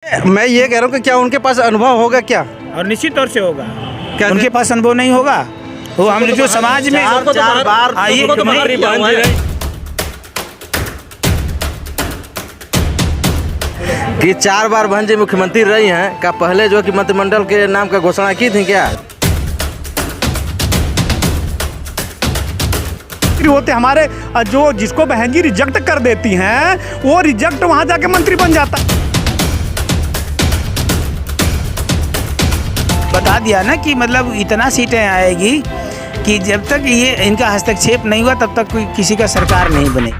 मैं ये कह रहा हूँ कि क्या उनके पास अनुभव होगा क्या? और निश्चित तौर से होगा। क्या उनके पास अनुभव नहीं होगा? वो हम जो समाज में चार बार कि 4 बार बहन जी मुख्यमंत्री रही हैं, क्या पहले जो कि मंत्रिमंडल के नाम का घोषणा की थी क्या? होते हमारे जो जिसको बहन जी रिजेक्ट कर देती हैं वो रिजेक्ट वहां जाके मंत्री बन जाता। बता दिया ना कि मतलब इतना सीटें आएगी कि जब तक ये इनका हस्तक्षेप नहीं हुआ तब तक कोई किसी का सरकार नहीं बने।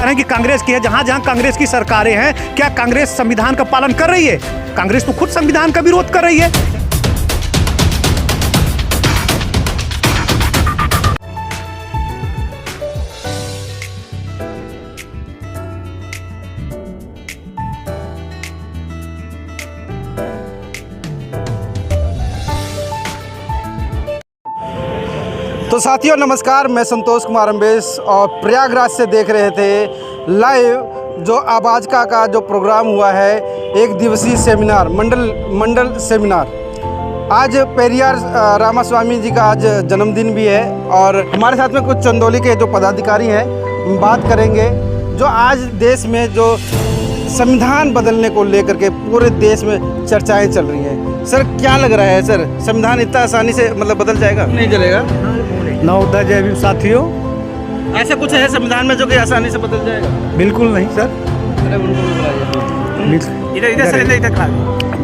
कि कांग्रेस की है, जहां जहां कांग्रेस की सरकारें हैं, क्या कांग्रेस संविधान का पालन कर रही है? कांग्रेस तो खुद संविधान का विरोध कर रही है। तो साथियों नमस्कार, मैं संतोष कुमार अम्बेश और प्रयागराज से देख रहे थे लाइव जो आवाज़ का जो प्रोग्राम हुआ है, एक दिवसीय सेमिनार, मंडल सेमिनार। आज पेरियार रामास्वामी जी का आज जन्मदिन भी है और हमारे साथ में कुछ चंदौली के जो पदाधिकारी हैं, हम बात करेंगे जो आज देश में जो संविधान बदलने को लेकर के पूरे देश में चर्चाएं चल रही हैं। सर क्या लग रहा है सर, संविधान इतना आसानी से मतलब बदल जाएगा? नहीं चलेगा। नवोदय जय भीम साथियों, ऐसा कुछ है संविधान में जो कि आसानी से बदल जाएगा? बिल्कुल नहीं सर,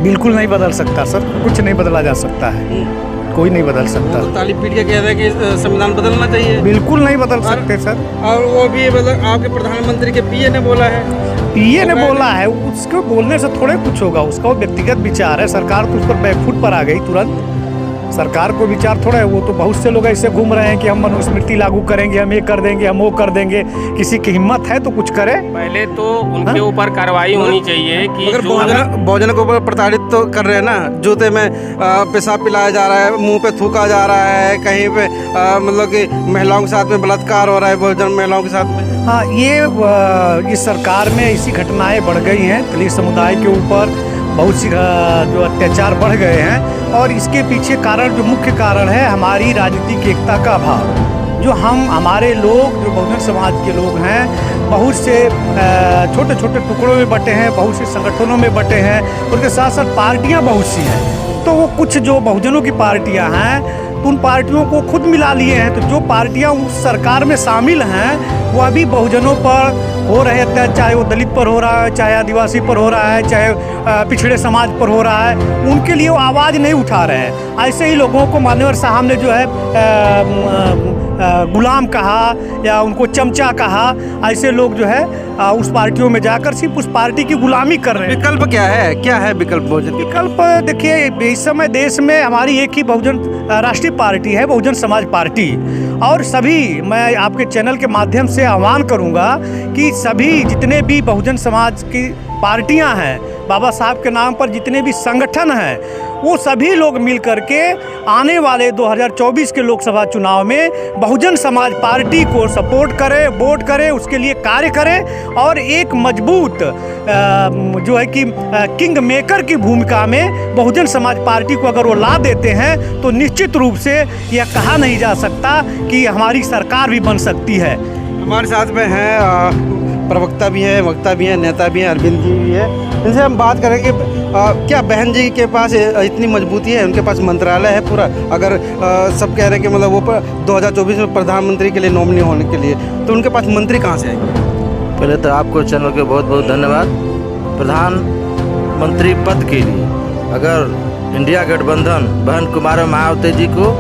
बिल्कुल नहीं बदल सकता सर, कुछ नहीं बदला जा सकता है, कोई नहीं बदल सकता। तो ताली पीट के कह रहे हैं कि संविधान बदलना चाहिए। बिल्कुल नहीं बदल सकते सर। और वो भी मतलब आपके प्रधानमंत्री के पीए ने बोला है। पीए ने बोला है, उसको बोलने से थोड़े कुछ होगा, उसका वो व्यक्तिगत विचार है। सरकार तो उस पर बैकफुट पर आ गई तुरंत। सरकार को विचार थोड़ा है, वो तो बहुत से लोग ऐसे घूम रहे हैं कि हम मनुस्मृति लागू करेंगे, हम ये कर देंगे, हम वो कर देंगे। किसी की हिम्मत है तो कुछ करे। पहले तो उनके ऊपर कार्रवाई होनी चाहिए कि अगर भोजन के ऊपर प्रताड़ित तो कर रहे हैं ना, जूते में पेशाब पिलाया जा रहा है, मुंह पे थूका जा रहा है, कहीं पे मतलब कि महिलाओं के साथ में बलात्कार हो रहा है, भोजन महिलाओं के साथ में। हाँ, ये इस सरकार में ऐसी घटनाएं बढ़ गई हैं, दलित समुदाय के ऊपर बहुत सी जो अत्याचार बढ़ गए हैं और इसके पीछे कारण, जो मुख्य कारण है हमारी राजनीतिक एकता का अभाव। जो हमारे लोग जो बहुजन समाज के लोग हैं, बहुत से छोटे छोटे टुकड़ों में बटे हैं, बहुत से संगठनों में बटे हैं, उनके साथ साथ पार्टियां बहुत सी हैं। तो वो कुछ जो बहुजनों की पार्टियां हैं तो उन पार्टियों को खुद मिला लिए हैं। तो जो पार्टियां उस सरकार में शामिल हैं वो अभी बहुजनों पर हो रहे अत्याचार, चाहे वो दलित पर हो रहा है, चाहे आदिवासी पर हो रहा है, चाहे पिछड़े समाज पर हो रहा है, उनके लिए वो आवाज़ नहीं उठा रहे हैं। ऐसे ही लोगों को मान्यवर साहब ने जो है गुलाम कहा या उनको चमचा कहा, ऐसे लोग जो है उस पार्टियों में जाकर सिर्फ उस पार्टी की गुलामी कर रहे हैं। विकल्प क्या है, क्या है विकल्प बहुजन? विकल्प देखिए, इस समय देश में हमारी एक ही बहुजन राष्ट्रीय पार्टी है, बहुजन समाज पार्टी। और सभी, मैं आपके चैनल के माध्यम से आह्वान करूंगा कि सभी जितने भी बहुजन समाज की पार्टियां हैं, बाबा साहब के नाम पर जितने भी संगठन हैं, वो सभी लोग मिल करके आने वाले 2024 के लोकसभा चुनाव में बहुजन समाज पार्टी को सपोर्ट करें, वोट करें, उसके लिए कार्य करें और एक मजबूत जो है कि किंग मेकर की भूमिका में बहुजन समाज पार्टी को अगर वो ला देते हैं तो निश्चित रूप से यह कहा नहीं जा सकता कि हमारी सरकार भी बन सकती है। हमारे साथ में हैं प्रवक्ता भी हैं, वक्ता भी हैं, नेता भी हैं, अरविंद जी भी है। इनसे हम बात करेंगे क्या बहन जी के पास इतनी मजबूती है, उनके पास मंत्रालय है पूरा। अगर सब कह रहे हैं कि मतलब वो 2024 में प्रधानमंत्री के लिए नॉमिनी होने के लिए, तो उनके पास मंत्री कहाँ से आएंगे? पहले तो आपको चैनल के बहुत बहुत धन्यवाद। प्रधानमंत्री पद के लिए अगर इंडिया गठबंधन बहन कुमारी मायावती जी को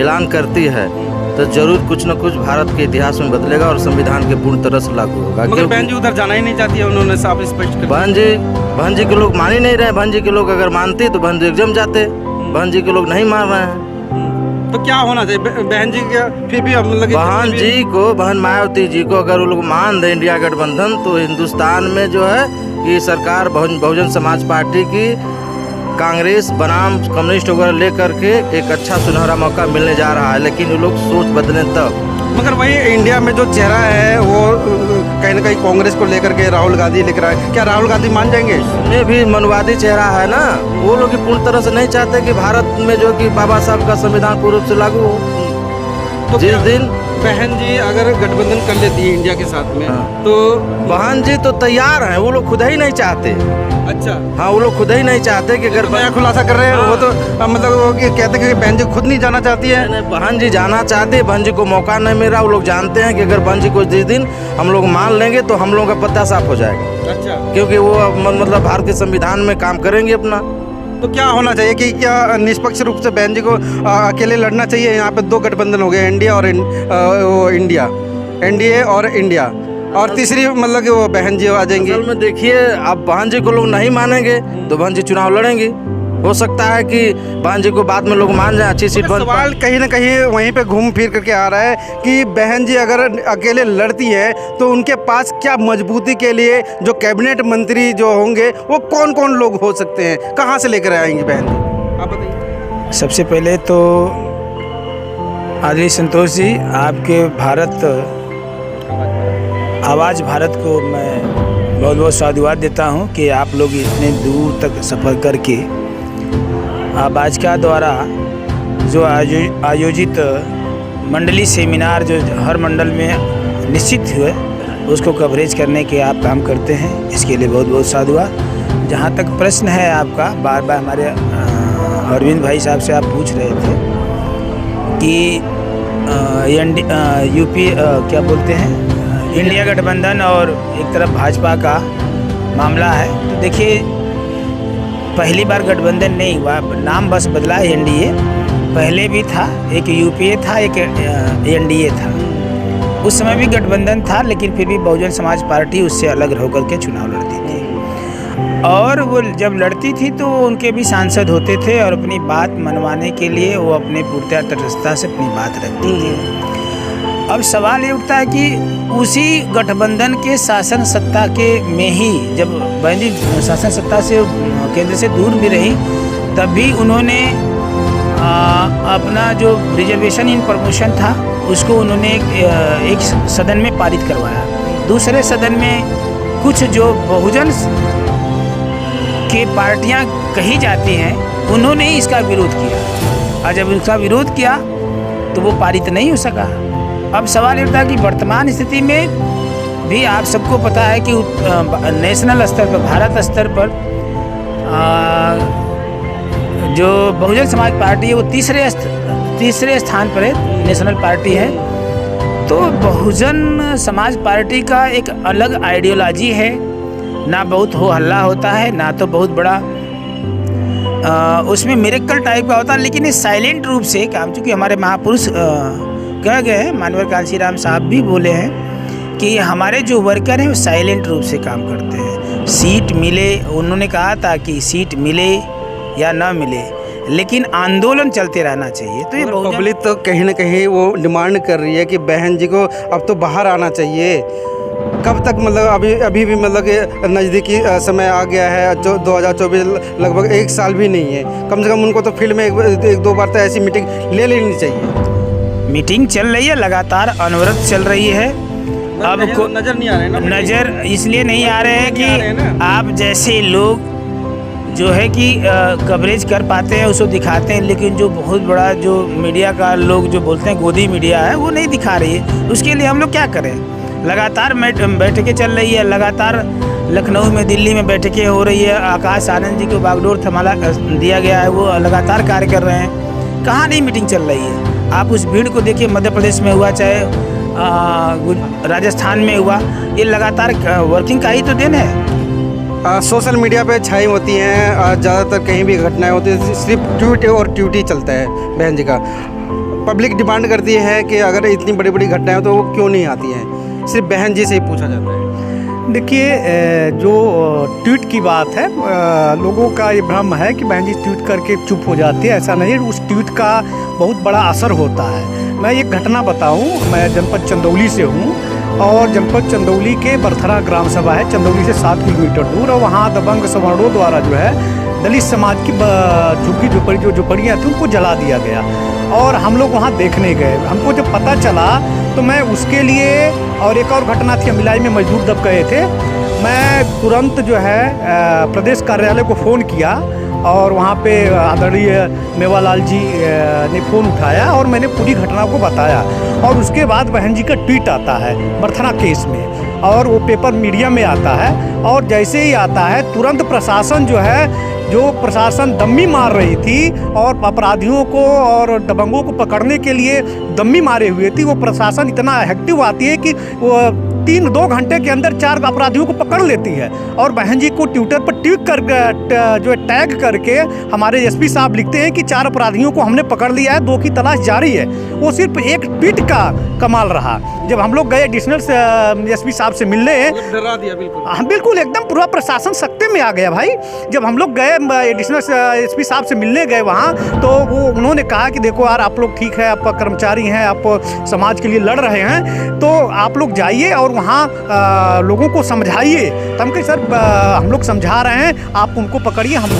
ऐलान करती है तो जरूर कुछ न कुछ भारत के इतिहास में बदलेगा और संविधान के पूर्ण तरह से लागू होगा। मगर बहन जी उधर जाना ही नहीं चाहती है, उन्होंने साफ स्पष्ट कर। बहन जी के लोग मान ही नहीं रहे। बहन जी के लोग अगर मानते तो बहन जी जम जाते। बहन जी के लोग नहीं मान रहे हैं। तो क्या होना चाहिए बहन जी का? फिर भी हम लगे बहन जी को, बहन मायावती जी को अगर वो लोग मान दे इंडिया गठबंधन, तो हिंदुस्तान में जो है ये सरकार बहुजन समाज पार्टी की कांग्रेस बनाम कम्युनिस्ट वगैरह लेकर के एक अच्छा सुनहरा मौका मिलने जा रहा है। लेकिन वो लोग सोच बदलें तब। मगर वही इंडिया में जो चेहरा है वो कहीं ना कहीं कांग्रेस को लेकर के राहुल गांधी लिख रहा है, क्या राहुल गांधी मान जाएंगे? में भी मनवादी चेहरा है ना, वो लोग पूर्ण तरह से नहीं चाहते कि भारत में जो कि बाबा साहब का संविधान पूर्ण रूप से लागू हो। तो जिस क्या दिन बहन जी अगर गठबंधन कर लेती है इंडिया के साथ में, हाँ। तो बहन जी तो तैयार हैं, वो लोग खुद ही नहीं चाहते। अच्छा, हाँ, वो लोग खुद ही नहीं चाहते कि अगर नया खुलासा कर रहे हैं वो तो मतलब वो कहते हैं कि बहन जी खुद नहीं जाना चाहती है। नहीं, बहन जी जाना चाहते हैं, बहन जी को मौका नहीं मिल रहा। वो लोग जानते हैं कि अगर बहन जी को जिस दिन हम लोग मान लेंगे तो हम लोगों का पत्ता साफ हो जाएगा, अच्छा, क्योंकि वो मतलब भारत के संविधान में काम करेंगे अपना। तो क्या होना चाहिए कि क्या निष्पक्ष रूप से बहन जी को अकेले लड़ना चाहिए? यहाँ पे दो गठबंधन हो गए, इंडिया और इंडिया, एनडीए और इंडिया, और तीसरी मतलब कि वो बहन जी आ जाएंगी। असल में देखिए, अब बहन जी को लोग नहीं मानेंगे तो बहन जी चुनाव लड़ेंगी। हो सकता है कि बहन जी को बाद में लोग मान जाए, अच्छी सीट बन। सवाल कहीं ना कहीं वहीं पे घूम फिर करके आ रहा है कि बहन जी अगर अकेले लड़ती है तो उनके पास क्या मजबूती के लिए जो कैबिनेट मंत्री जो होंगे वो कौन कौन लोग हो सकते हैं, कहाँ से लेकर आएंगी बहन जी, आप बताइए। सबसे पहले तो आदरणीय संतोष जी, आपके आवाज़ भारत को मैं बहुत बहुत साधुवाद देता हूं कि आप लोग इतने दूर तक सफ़र करके आवाज़ का द्वारा जो आयोजित मंडली सेमिनार जो हर मंडल में निश्चित हुए उसको कवरेज करने के आप काम करते हैं, इसके लिए बहुत बहुत साधुवाद। जहाँ तक प्रश्न है आपका, बार बार हमारे अरविंद भाई साहब से आप पूछ रहे थे कि यूपी क्या बोलते हैं, इंडिया गठबंधन और एक तरफ भाजपा का मामला है। तो देखिए, पहली बार गठबंधन नहीं हुआ, नाम बस बदला है, एनडीए। पहले भी था, एक यूपीए था, एक एनडीए था। उस समय भी गठबंधन था, लेकिन फिर भी बहुजन समाज पार्टी उससे अलग होकर के चुनाव लड़ती थी। और वो जब लड़ती थी तो उनके भी सांसद होते थे और अपनी बात मनवाने के लिए वो अपने पूर्णतः तटस्थता से अपनी बात रखती थी। अब सवाल ये उठता है कि उसी गठबंधन के शासन सत्ता के में ही जब बहन जी शासन सत्ता से केंद्र से दूर भी रही, तब भी उन्होंने अपना जो रिजर्वेशन इन प्रमोशन था उसको उन्होंने एक सदन में पारित करवाया। दूसरे सदन में कुछ जो बहुजन के पार्टियां कही जाती हैं उन्होंने ही इसका विरोध किया, और जब इसका विरोध किया तो वो पारित नहीं हो सका। अब सवाल ये उठता है कि वर्तमान स्थिति में भी आप सबको पता है कि नेशनल स्तर पर, भारत स्तर पर जो बहुजन समाज पार्टी है वो तीसरे स्थान पर है, नेशनल पार्टी है। तो बहुजन समाज पार्टी का एक अलग आइडियोलॉजी है, ना बहुत हो हल्ला होता है, ना तो बहुत बड़ा उसमें मिरेकल टाइप का होता है, लेकिन ये साइलेंट रूप से काम, चूँकि हमारे महापुरुष कह गए हैं, मानवर कांशीराम साहब भी बोले हैं कि हमारे जो वर्कर हैं वो साइलेंट रूप से काम करते हैं। सीट मिले, उन्होंने कहा था कि सीट मिले या ना मिले, लेकिन आंदोलन चलते रहना चाहिए। तो ये पब्लिक तो कहीं ना कहीं वो डिमांड कर रही है कि बहन जी को अब तो बाहर आना चाहिए। कब तक, मतलब अभी भी मतलब कि नज़दीकी समय आ गया है, 2024 लगभग 1 साल भी नहीं है। कम से कम उनको तो फील्ड में एक दो बार तो ऐसी मीटिंग ले लेनी चाहिए। मीटिंग चल रही है, लगातार अनवरत चल रही है। अब को नज़र नहीं आ रहे ना, नज़र इसलिए नहीं आ रहे हैं कि आप जैसे लोग जो है कि कवरेज कर पाते हैं उसको दिखाते हैं, लेकिन जो बहुत बड़ा जो मीडिया का लोग जो बोलते हैं गोदी मीडिया है वो नहीं दिखा रही है। उसके लिए हम लोग क्या करें? लगातार बैठकें चल रही है, लगातार लखनऊ में, दिल्ली में बैठकें हो रही है। आकाश आनंद जी को बागडोर थमाला दिया गया है, वो लगातार कार्य कर रहे हैं। कहाँ नहीं मीटिंग चल रही है? आप उस भीड़ को देखिए, मध्य प्रदेश में हुआ, चाहे राजस्थान में हुआ, ये लगातार वर्किंग का ही तो दिन है। सोशल मीडिया पे छाई होती हैं, ज़्यादातर कहीं भी घटनाएं होती हैं, सिर्फ ट्वीट और ट्वीट ही चलता है बहन जी का। पब्लिक डिमांड करती है कि अगर इतनी बड़ी बड़ी घटनाएं हो तो वो क्यों नहीं आती हैं, सिर्फ बहन जी से ही पूछा जाता है। देखिए, जो ट्वीट की बात है, लोगों का ये भ्रम है कि बहन जी ट्वीट करके चुप हो जाती है। ऐसा नहीं है, उस ट्वीट का बहुत बड़ा असर होता है। मैं एक घटना बताऊं, मैं जनपद चंदौली से हूं और जनपद चंदौली के बरथरा ग्राम सभा है, चंदौली से 7 किलोमीटर दूर, और वहाँ दबंग सवर्णों द्वारा जो है दलित समाज की झुग्गी झोपड़ी जो झोपड़ियाँ थी उनको जला दिया गया। और हम लोग वहाँ देखने गए। हमको जब पता चला तो मैं उसके लिए, और एक और घटना थी, मिलाई में मजदूर दब गए थे, मैं तुरंत जो है प्रदेश कार्यालय को फ़ोन किया, और वहाँ पे आदरणीय मेवालाल जी ने फ़ोन उठाया और मैंने पूरी घटना को बताया। और उसके बाद बहन जी का ट्वीट आता है बरथरा केस में, और वो पेपर मीडिया में आता है, और जैसे ही आता है तुरंत प्रशासन जो है, जो प्रशासन दम्मी मार रही थी और अपराधियों को और दबंगों को पकड़ने के लिए दम्मी मारे हुए थी, वो प्रशासन इतना एक्टिव आती है कि वो 2 घंटे के अंदर 4 अपराधियों को पकड़ लेती है। और बहन जी को ट्विटर पर ट्वीट कर जो है टैग करके हमारे एसपी साहब लिखते हैं कि 4 अपराधियों को हमने पकड़ लिया है, 2 की तलाश जारी है। वो सिर्फ एक ट्वीट का कमाल रहा। जब हम लोग गए एडिशनल एसपी साहब से मिलने, डरा दिया बिल्कुल। हाँ बिल्कुल, एकदम पूरा प्रशासन सख्ते में आ गया भाई। जब हम लोग गए एडिशनल एसपी साहब से मिलने गए वहाँ, तो वो उन्होंने कहा कि देखो यार, आप लोग ठीक है, आप कर्मचारी हैं, आप समाज के लिए लड़ रहे हैं, तो आप लोग जाइए और वहाँ लोगों को समझाइए। तो हम कहे सर हम लोग समझा रहे हैं, आप उनको पकड़िए, हम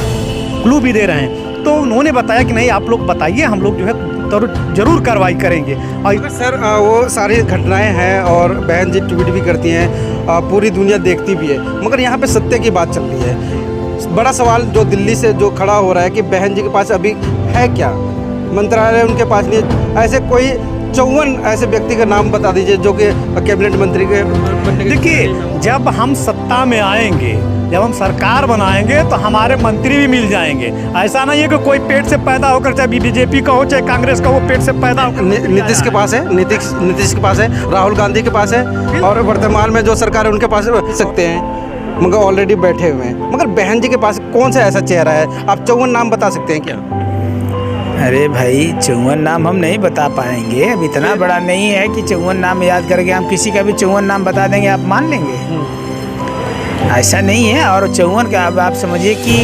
क्लू भी दे रहे हैं। तो उन्होंने बताया कि नहीं, आप लोग बताइए, हम लोग जो है जरूर कार्रवाई करेंगे। और सर वो सारी घटनाएं हैं और बहन जी ट्वीट भी करती हैं, पूरी दुनिया देखती भी है, मगर यहाँ पे सत्य की बात चल रही है। बड़ा सवाल जो दिल्ली से जो खड़ा हो रहा है कि बहन जी के पास अभी है क्या, मंत्रालय उनके पास नहीं है। ऐसे कोई 54 ऐसे व्यक्ति का नाम बता दीजिए जो कि कैबिनेट मंत्री के। देखिए, जब हम सत्ता में आएंगे, जब हम सरकार बनाएंगे, तो हमारे मंत्री भी मिल जाएंगे। ऐसा नहीं है कि कोई पेट से पैदा होकर, चाहे बीजेपी का हो चाहे कांग्रेस का, वो पेट से पैदा होकर नीतीश के पास है, नीतीश के पास है, राहुल गांधी के पास है, और वर्तमान में जो सरकार है उनके पास सकते हैं, मगर ऑलरेडी बैठे हुए हैं। मगर बहन जी के पास कौन सा ऐसा चेहरा है? आप 54 नाम बता सकते हैं क्या? अरे भाई, 54 नाम हम नहीं बता पाएंगे। अब इतना बड़ा नहीं है कि 54 नाम याद करके हम किसी का भी 54 नाम बता देंगे, आप मान लेंगे? ऐसा नहीं है। और 54 का अब आप समझिए कि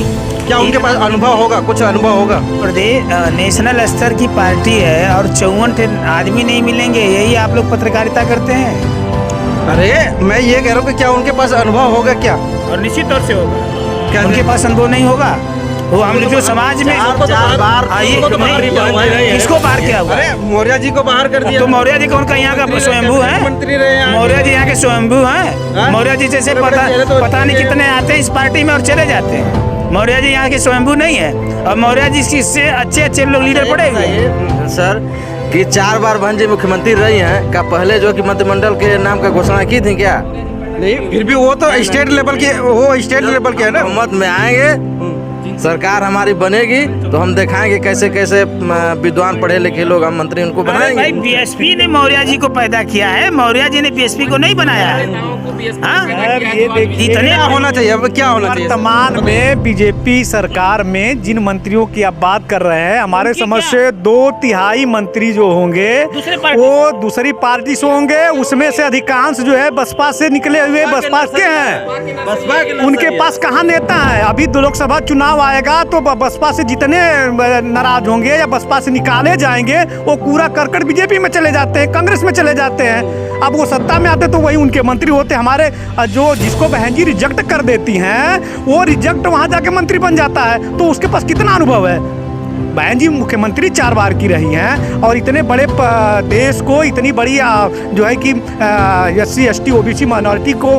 क्या उनके पास अनुभव होगा, कुछ अनुभव होगा? प्रदेश नेशनल स्तर की पार्टी है और 54 आदमी नहीं मिलेंगे, यही आप लोग पत्रकारिता करते हैं। अरे मैं ये कह रहा हूँ कि क्या उनके पास अनुभव होगा क्या? और निश्चित तौर से होगा। क्या उनके पास अनुभव नहीं होगा? वो हम लोग जो समाज में किसको बाहर किया हुआ? अरे मौर्य जी को बाहर कर दिया। तो मौर्य जी कौन का यहाँ का स्वयंभू है? मंत्री रहे, मौर्य जी यहाँ के स्वयंभू हैं। मौर्य जी जैसे पता नहीं कितने आते हैं इस पार्टी में और चले जाते हैं। मौर्य जी यहाँ के स्वयंभू नहीं है, और मौर्य जी से अच्छे लोग लीडर पड़े हुए हैं। सर कि 4 बार बहन जी मुख्यमंत्री रही हैं, का पहले जो कि मंत्रिमंडल के नाम का घोषणा की थी क्या? नहीं, फिर भी वो तो स्टेट लेवल के, वो स्टेट लेवल के है ना। बहुमत में आएंगे, सरकार हमारी बनेगी, तो हम दिखाएंगे कैसे कैसे विद्वान पढ़े लिखे लोग हम मंत्री उनको बनाएंगे। भाई, बीएसपी ने मौर्य जी को पैदा किया है, मौर्य जी ने बीएसपी को नहीं बनाया है। इतने होना चाहिए, अब क्या होना चाहिए? वर्तमान में बीजेपी सरकार में जिन मंत्रियों की आप बात कर रहे हैं, हमारे समझ से 2/3 मंत्री जो होंगे वो दूसरी पार्टी से होंगे। उसमें से अधिकांश जो है बसपा से निकले हुए बसपा के हैं। उनके पास कहाँ नेता है? अभी लोकसभा चुनाव आएगा तो बसपा से जितने नाराज होंगे या बसपा से निकाले जाएंगे, वो कूड़ा करकट बीजेपी में चले जाते हैं, कांग्रेस में चले जाते हैं। अब वो सत्ता में आते तो वही उनके मंत्री होते। हमारे जो जिसको बहन जी रिजेक्ट कर देती हैं, वो रिजेक्ट वहाँ जाके मंत्री बन जाता है। तो उसके पास कितना अनुभव है? बहन जी मुख्यमंत्री 4 बार की रही हैं, और इतने बड़े देश को, इतनी बड़ी जो है कि SC ST OBC माइनॉरिटी को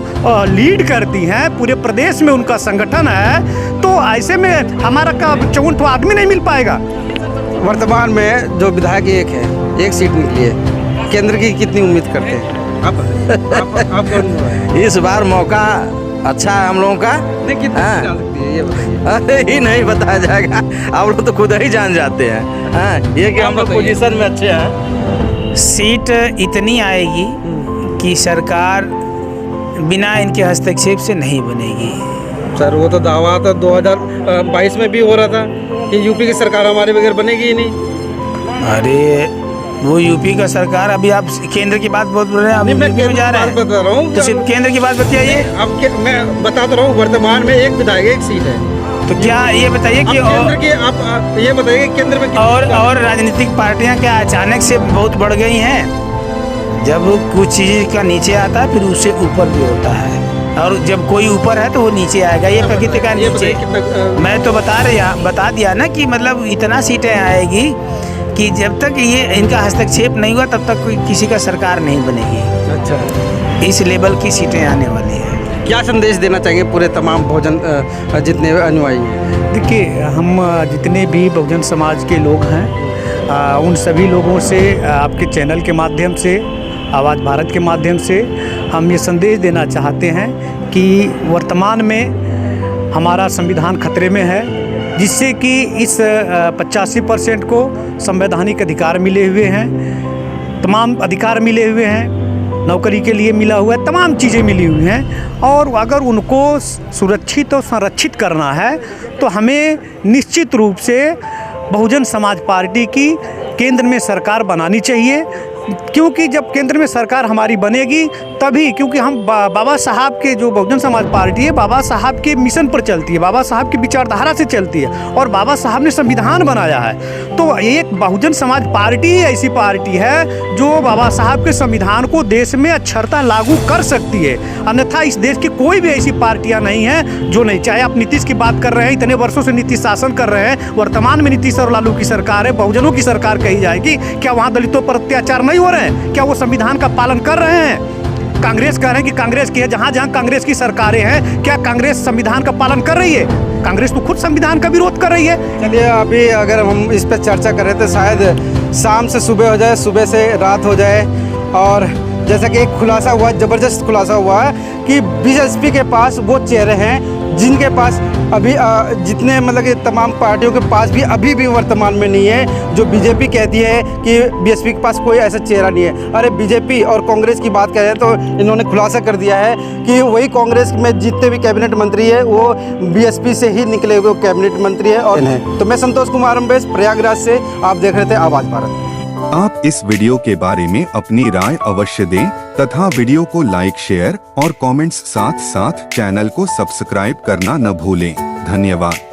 लीड करती हैं, पूरे प्रदेश में उनका संगठन है। तो ऐसे में हमारा 54 आदमी नहीं मिल पाएगा। वर्तमान में जो विधायक एक सीट निकली है, केंद्र की कितनी उम्मीद करते हैं आप? इस बार मौका अच्छा है हम लोगों का। ये बताइए। अरे ही नहीं बताया जाएगा, आप लोग तो खुद ही जान जाते हैं। हाँ, ये कि हम लोग पोजीशन में अच्छे हैं। सीट इतनी आएगी कि सरकार बिना इनके हस्तक्षेप से नहीं बनेगी। सर वो तो दावा था 2022 में भी हो रहा था कि यूपी की सरकार हमारे बगैर बनेगी ही नहीं। अरे वो यूपी का सरकार, अभी आप केंद्र की बात बहुत बोल रहे हैं, मैं यूपी में जा रहे हैं, बता रहा हूँ। तो सिर्फ केंद्र की बात बताइए। अब मैं बताता रहा हूँ, वर्तमान में एक विधायक एक सीट है। तो क्या ये बताइए कि केंद्र की, आप ये बताइए केंद्र में और राजनीतिक पार्टियां क्या अचानक से बहुत बढ़ गई हैं? जब कुछ चीज़ का नीचे आता है फिर उससे ऊपर भी होता है, और जब कोई ऊपर है तो वो नीचे आएगा। ये प्रकृति का नीचे, मैं तो बता दिया ना कि मतलब इतना सीटें आएगी कि जब तक ये इनका हस्तक्षेप नहीं हुआ तब तक कोई किसी का सरकार नहीं बनेगी। अच्छा, इस लेवल की सीटें आने वाली है। क्या संदेश देना चाहेंगे पूरे तमाम बहुजन जितने अनुयायी हैं? देखिए, हम जितने भी बहुजन समाज के लोग हैं उन सभी लोगों से आपके चैनल के माध्यम से, आवाज़ भारत के माध्यम से हम ये संदेश देना चाहते हैं कि वर्तमान में हमारा संविधान खतरे में है, जिससे कि इस 85% को संवैधानिक अधिकार मिले हुए हैं, तमाम अधिकार मिले हुए हैं, नौकरी के लिए मिला हुआ है, तमाम चीज़ें मिली हुई हैं। और अगर उनको सुरक्षित और संरक्षित करना है तो हमें निश्चित रूप से बहुजन समाज पार्टी की केंद्र में सरकार बनानी चाहिए, क्योंकि जब केंद्र में सरकार हमारी बनेगी तभी, क्योंकि हम बाबा साहब के जो बहुजन समाज पार्टी है बाबा साहब के मिशन पर चलती है, बाबा साहब की विचारधारा से चलती है, और बाबा साहब ने संविधान बनाया है। तो एक बहुजन समाज पार्टी ही ऐसी पार्टी है जो बाबा साहब के संविधान को देश में अक्षरता लागू कर सकती है। अन्यथा इस देश की कोई भी ऐसी पार्टियां नहीं है जो नहीं, चाहे आप नीतीश की बात कर रहे हैं, इतने वर्षों से नीतीश शासन कर रहे हैं, वर्तमान में नीतीश और लालू की सरकार है, बहुजनों की सरकार कही जाएगी। क्या वहाँ दलितों पर अत्याचार नहीं हो रहे हैं? क्या वो संविधान का पालन कर रहे हैं? कांग्रेस कह रहे हैं कि कांग्रेस की है, जहां जहां कांग्रेस की सरकारें हैं, क्या कांग्रेस संविधान का पालन कर रही है? कांग्रेस तो खुद संविधान का विरोध कर रही है। चलिए, अभी अगर हम इस पर चर्चा कर रहे थे, शायद शाम से सुबह हो जाए, सुबह से रात हो जाए। और जैसा कि एक खुलासा हुआ, ज़बरदस्त खुलासा हुआ है कि बीएसपी के पास वो चेहरे हैं जिनके पास अभी जितने मतलब कि तमाम पार्टियों के पास भी अभी भी वर्तमान में नहीं है। जो बीजेपी कहती है कि बीएसपी के पास कोई ऐसा चेहरा नहीं है, अरे बीजेपी और कांग्रेस की बात करें तो इन्होंने खुलासा कर दिया है कि वही कांग्रेस में जितने भी कैबिनेट मंत्री है वो बीएसपी से ही निकले हुए कैबिनेट मंत्री है। और तो मैं संतोष कुमार अम्बेश, प्रयागराज से, आप देख रहे थे आवाज़ भारत। आप इस वीडियो के बारे में अपनी राय अवश्य दें तथा वीडियो को लाइक, शेयर और कमेंट्स साथ साथ चैनल को सब्सक्राइब करना न भूलें। धन्यवाद।